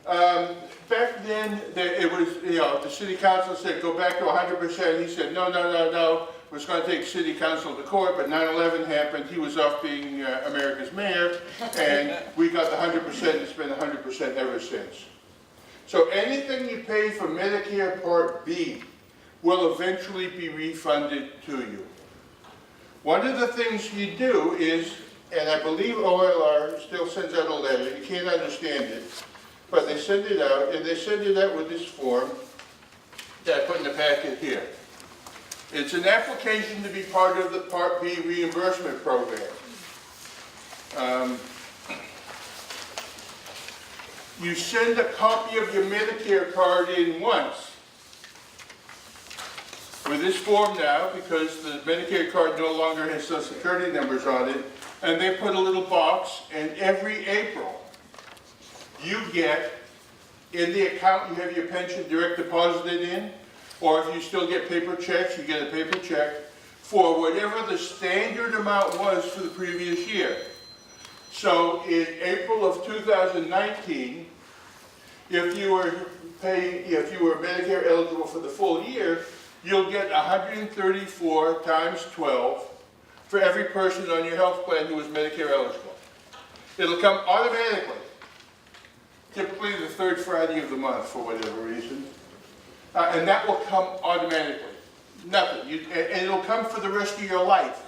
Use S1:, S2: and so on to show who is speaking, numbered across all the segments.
S1: Back then, it was, the city council said, go back to 100%. He said, no, no, no, no. It was going to take city council to court, but 9/11 happened. He was off being America's mayor, and we got the 100%. It's been 100% ever since. So anything you pay for Medicare Part B will eventually be refunded to you. One of the things you do is, and I believe OLR still sends out a letter, you can't understand it, but they send it out, and they send it out with this form that I put in the packet here. It's an application to be part of the Part B reimbursement program. You send a copy of your Medicare card in once with this form now, because the Medicare card no longer has Social Security numbers on it, and they put a little box, and every April you get, in the account you have your pension direct deposited in, or if you still get paper checks, you get a paper check for whatever the standard amount was for the previous year. So in April of 2019, if you were Medicare eligible for the full year, you'll get 134 times 12 for every person on your health plan who is Medicare eligible. It'll come automatically, typically the third Friday of the month for whatever reason. And that will come automatically. Nothing. And it'll come for the rest of your life.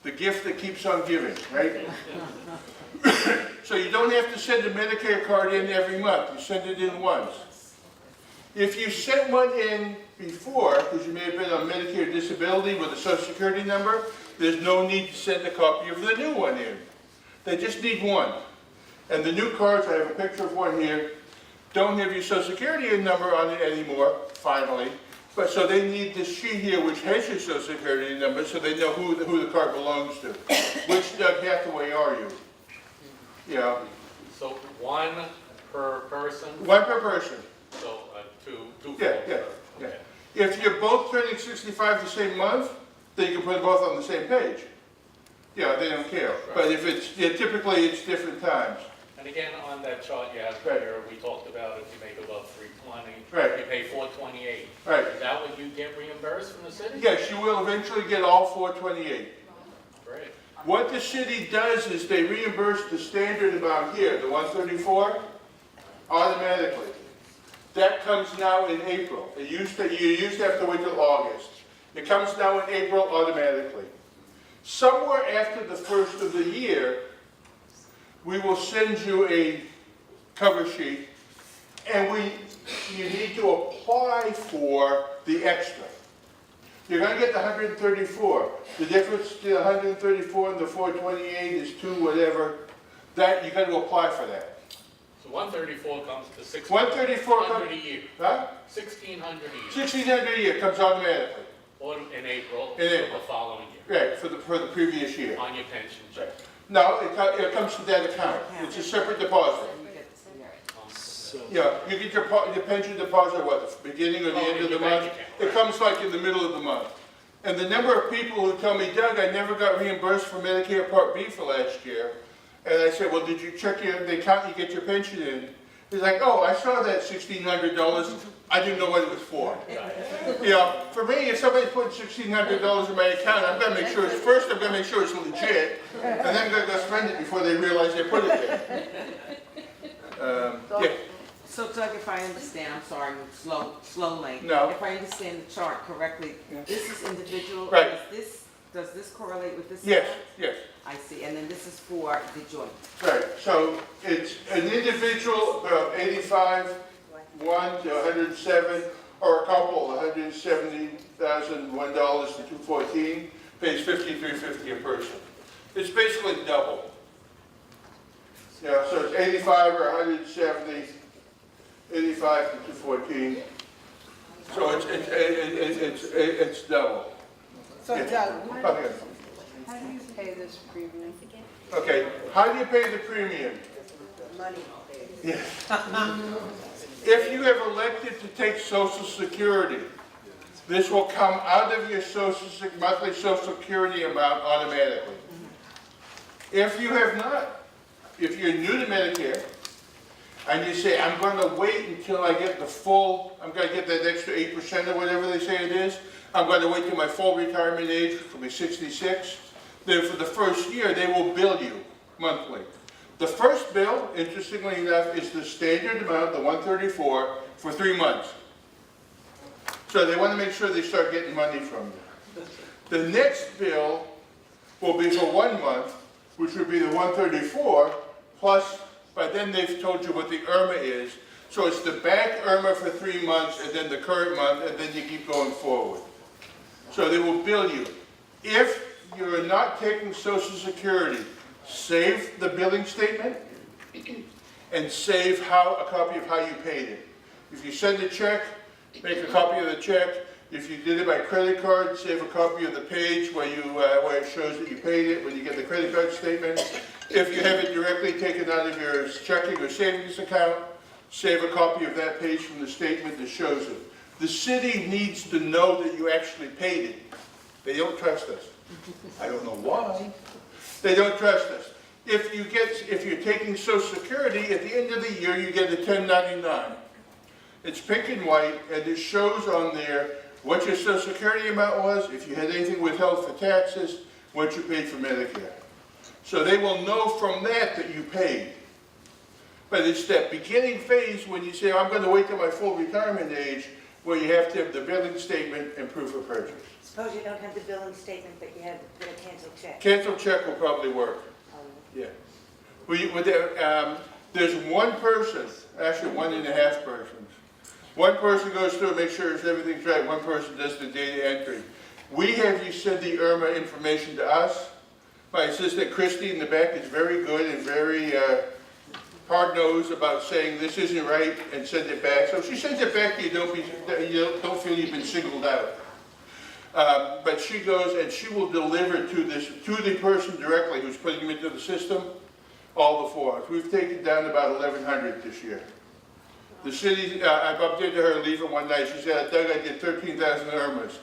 S1: The gift that keeps on giving, right? So you don't have to send a Medicare card in every month. You send it in once. If you sent one in before, because you may have been on Medicare disability with a Social Security number, there's no need to send a copy of the new one in. They just need one. And the new cards, I have a picture of one here, don't have your Social Security number on it anymore, finally. But so they need this sheet here which has your Social Security number so they know who the card belongs to. Which Doug Hathaway are you? Yeah.
S2: So one per person?
S1: One per person.
S2: So two
S1: Yeah,
S2: folks.
S1: yeah, yeah.
S2: Okay.
S1: If you're both turning 65 the same month, then you can put them both on the same page. Yeah, they don't care.
S2: Right.
S1: But if it's, typically it's different times.
S2: And again, on that chart you have
S1: Right.
S2: here, we talked about if you make above 320,
S1: Right.
S2: you pay 428.
S1: Right.
S2: Is that what you get reimbursed from the city?
S1: Yes, you will eventually get all 428.
S2: Great.
S1: What the city does is they reimburse the standard amount here, the 134, automatically. That comes now in April. You used to have to wait till August. It comes now in April automatically. Somewhere after the first of the year, we will send you a cover sheet, and you need to apply for the extra. You're going to get the 134. The difference between the 134 and the 428 is 2 whatever. That, you've got to apply for that.
S2: So 134 comes to
S1: 134
S2: 1,600 a year.
S1: Huh?
S2: 1,600 a year.
S1: 1,600 a year comes automatically.
S2: Or in April,
S1: In
S2: for
S1: April.
S2: the following year.
S1: Right, for the previous year.
S2: On your pension check.
S1: No, it comes to that account. It's a separate deposit. Yeah, you get your pension deposit at what, the beginning or the end of the month? It comes like in the middle of the month. And the number of people who tell me, Doug, I never got reimbursed for Medicare Part B for last year. And I said, well, did you check the account you get your pension in? He's like, oh, I saw that $1,600. I didn't know what it was for. You know, for me, if somebody put $1,600 in my account, I'm going to make sure it's, first I'm going to make sure it's legit, and then I'm going to go spend it before they realize they put it there. Yeah.
S3: So Doug, if I understand, I'm sorry, slow lane.
S1: No.
S3: If I understand the chart correctly, this is individual.
S1: Right.
S3: Does this correlate with this?
S1: Yes,
S3: amount?
S1: yes.
S3: I see, and then this is for the joint.
S1: Right, so it's an individual, 85, 1 to 107, or a couple, $170,001 to 214, pays $5,350 a person. It's basically double. Yeah, so it's 85 or 170, 85 to 214. So it's double.
S4: So
S1: Yeah.
S4: Doug,
S1: Okay.
S4: how do you pay this premium?
S1: Okay, how do you pay the premium?
S4: Money.
S1: Yeah. If you have elected to take Social Security, this will come out of your monthly Social Security amount automatically. If you have not, if you're new to Medicare and you say, I'm gonna wait until I get the full, I'm gonna get that extra 8% or whatever they say it is, I'm gonna wait till my full retirement age, which will be 66, then for the first year, they will bill you monthly. The first bill, interestingly enough, is the standard amount, the 134, for 3 months. So they want to make sure they start getting money from you. The next bill will be for 1 month, which would be the 134, plus, by then they've told you what the IRMA is. So it's the back IRMA for 3 months, and then the current month, and then you keep going forward. So they will bill you. If you're not taking Social Security, save the billing statement and save a copy of how you paid it. If you send a check, make a copy of the check. If you did it by credit card, save a copy of the page where it shows that you paid it when you get the credit card statement. If you have it directly taken out of your checking or savings account, save a copy of that page from the statement that shows it. The city needs to know that you actually paid it. They don't trust us. I don't know why. They don't trust us. If you're taking Social Security, at the end of the year, you get a 1099. It's pink and white, and it shows on there what your Social Security amount was, if you had anything withheld for taxes, what you paid for Medicare. So they will know from that that you paid. But it's that beginning phase when you say, I'm going to wait till my full retirement age, where you have to have the billing statement and proof of purchase.
S5: Suppose you don't have the billing statement, but you have a canceled check.
S1: Cancel check will probably work. Yeah. There's one person, actually 1.5 persons. One person goes through and makes sure everything's right. One person does the data entry. We have you send the IRMA information to us. My assistant Christy in the back is very good and very hard-nosed about saying this isn't right and send it back. So if she sends it back to you, don't feel you've been singled out. But she goes and she will deliver to the person directly who's putting them into the system all the forms. We've taken down about 1,100 this year. The city, I bumped into her leaving one night. She said, Doug, I did 13,000 IRMAs.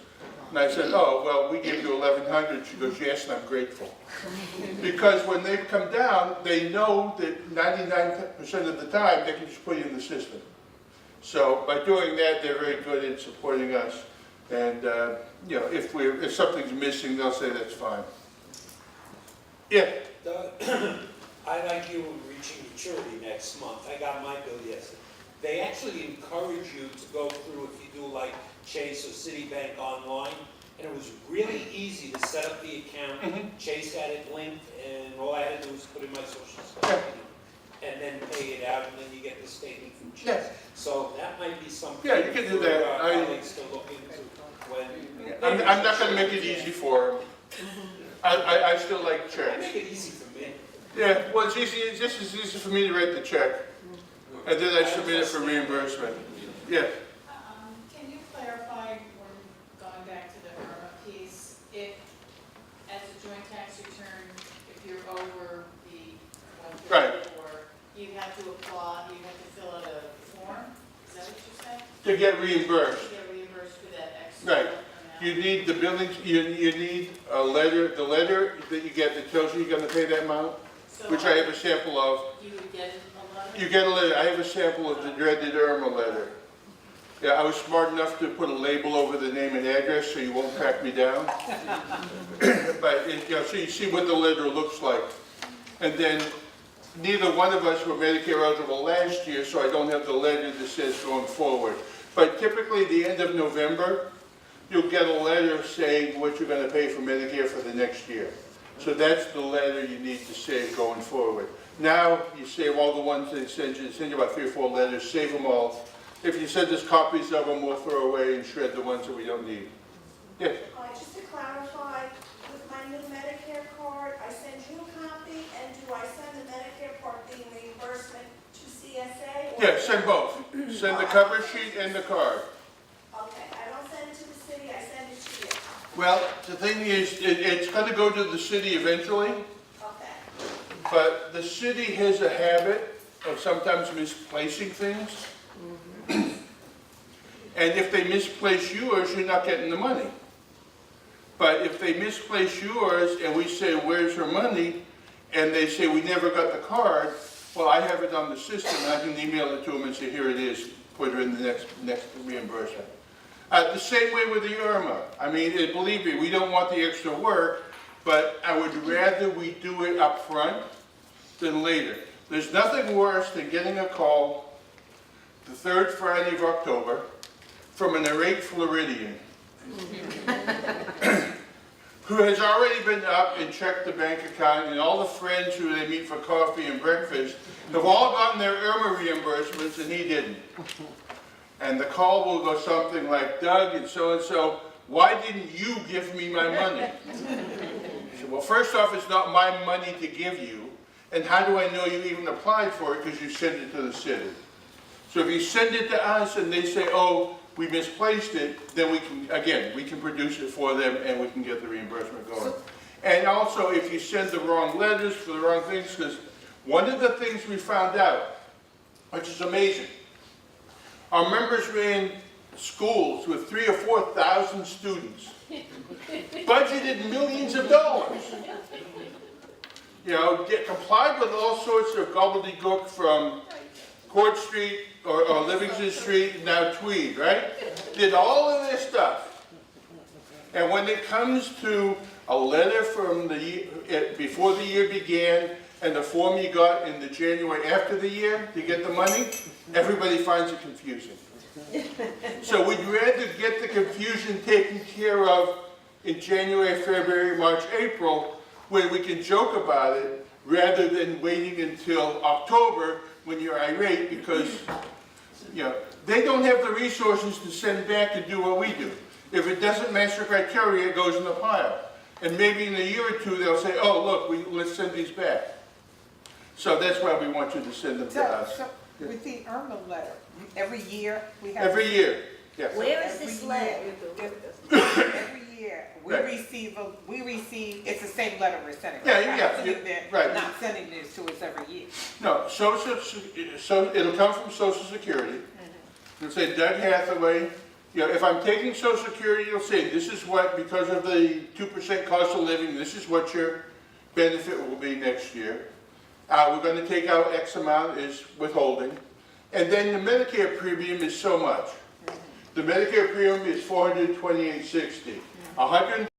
S1: And I said, oh, well, we gave you 1,100. She goes, yes, and I'm grateful. Because when they come down, they know that 99% of the time they can just put you in the system. So by doing that, they're very good at supporting us. And if something's missing, they'll say that's fine. Yeah.
S6: I like you reaching maturity next month. I got my bill yesterday. They actually encourage you to go through if you do like Chase or Citibank online, and it was really easy to set up the account.
S1: Mm-hmm.
S6: Chase had it linked, and all I had to do was put in my social security and then pay it out, and then you get the statement from Chase.
S1: Yeah.
S6: So that might be something
S1: Yeah, you can do
S6: for
S1: that.
S6: our colleagues to look into when.
S1: I'm not going to make it easy for them. I still like
S6: I
S1: checks.
S6: make it easy for me.
S1: Yeah, well, it's easy. It's just as easy for me to write the check, and then I submit it for reimbursement. Yeah.
S7: Can you clarify, when going back to the IRMA piece, if, as a joint tax return, if you're over the 134, you have to apply, you have to fill out a form? Is that what you're saying?
S1: To get reimbursed.
S7: To get reimbursed for that extra
S1: Right.
S7: amount?
S1: You need the billings, you need a letter, the letter that you get that tells you you're going to pay that amount,
S7: So
S1: which I have a sample of.
S7: you would get a letter?
S1: You get a letter. I have a sample of the dreaded IRMA letter. Yeah, I was smart enough to put a label over the name and address so you won't track me down. But so you see what the letter looks like. And then neither one of us were Medicare eligible last year, so I don't have the letter that says going forward. But typically the end of November, you'll get a letter saying what you're going to pay for Medicare for the next year. So that's the letter you need to save going forward. Now you save all the ones they send you about 3 or 4 letters, save them all. If you send us copies of them, we'll throw away and shred the ones that we don't need. Yes?
S8: Just to clarify, with my new Medicare card, I send you a copy, and do I send the Medicare Part B reimbursement to CSA?
S1: Yeah, send both. Send the cover sheet and the card.
S8: Okay, I don't send it to the city, I send it to you.
S1: Well, the thing is, it's going to go to the city eventually,
S8: Okay.
S1: but the city has a habit of sometimes misplacing things. And if they misplace yours, you're not getting the money. But if they misplace yours and we say, where's her money? And they say, we never got the card, Well, I have it on the system, I can email it to them and say, here it is, put it in the next reimbursement. The same way with the IRMA. I mean, believe me, we don't want the extra work, but I would rather we do it up front than later. There's nothing worse than getting a call the third Friday of October from an irate Floridian who has already been up and checked the bank account, and all the friends who they meet for coffee and breakfast have all gotten their IRMA reimbursements and he didn't. And the call will go something like, Doug and so, why didn't you give me my money? I said, well, first off, it's not my money to give you, and how do I know you even applied for it? Because you sent it to the city. So if you send it to us and they say, oh, we misplaced it, then we can produce it for them and we can get the reimbursement going. And also, if you send the wrong letters for the wrong things, because one of the things we found out, which is amazing, our members ran schools with 3,000 or 4,000 students, budgeted millions of dollars. You know, complied with all sorts of gobbledygook from Court Street or Livingston Street, now Tweed, right? Did all of this stuff. And when it comes to a letter from the year, before the year began and the form you got in the January after the year to get the money, everybody finds it confusing. So we'd rather get the confusion taken care of in January, February, March, April, where we can joke about it, rather than waiting until October when you're irate because, you know, they don't have the resources to send back to do what we do. If it doesn't match the criteria, it goes in the pile. And maybe in a year or two, they'll say, oh, look, let's send these back. So that's why we want you to send them to us.
S9: So with the IRMA letter, every year we have.
S1: Every year, yes.
S5: Where is this letter?
S9: Every year, we
S1: Right.
S9: receive, it's the same letter we're sending.
S1: Yeah,
S9: right?
S1: yeah,
S9: Not
S1: yeah,
S9: sending
S1: right.
S9: Not sending this to us every year.
S1: No, so it'll come from Social Security. It'll say Doug Hathaway. You know, if I'm taking Social Security, it'll say this is what, because of the 2% cost of living, this is what your benefit will be next year. We're going to take out X amount is withholding. And then the Medicare premium is so much. The Medicare premium is $428.60. $120